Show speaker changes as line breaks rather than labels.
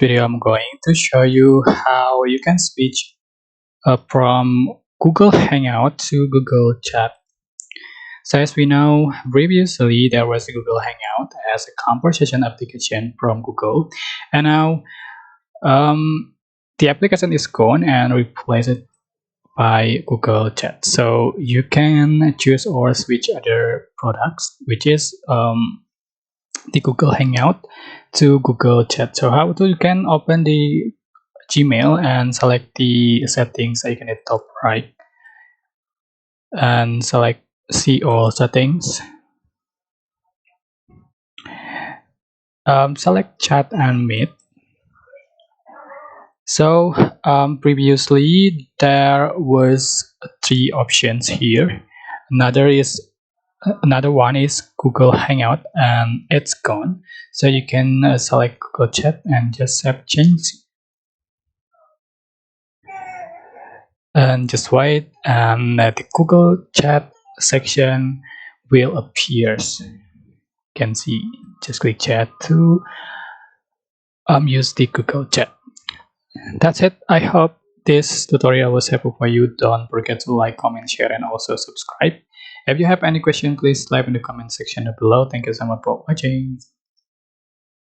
Video I'm going to show you how you can switch from Google Hangout to Google Chat. So as we know, previously there was a Google Hangout as a conversation application from Google, and now the application is gone and replaced by Google Chat. So you can choose or switch other products, which is the Google Hangout to Google Chat. So how to you can open the Gmail and select the settings icon at top right and select see all settings. Select chat and meet. So previously there was three options here. Another one is Google Hangout and it's gone. So you can select Google Chat and just save change and just wait, and the Google Chat section will appear. You can see, just click chat to use the Google Chat. That's it. I hope this tutorial was helpful for you. Don't forget to like, comment, share, and also subscribe. If you have any question, please leave in the comment section below. Thank you so much for watching.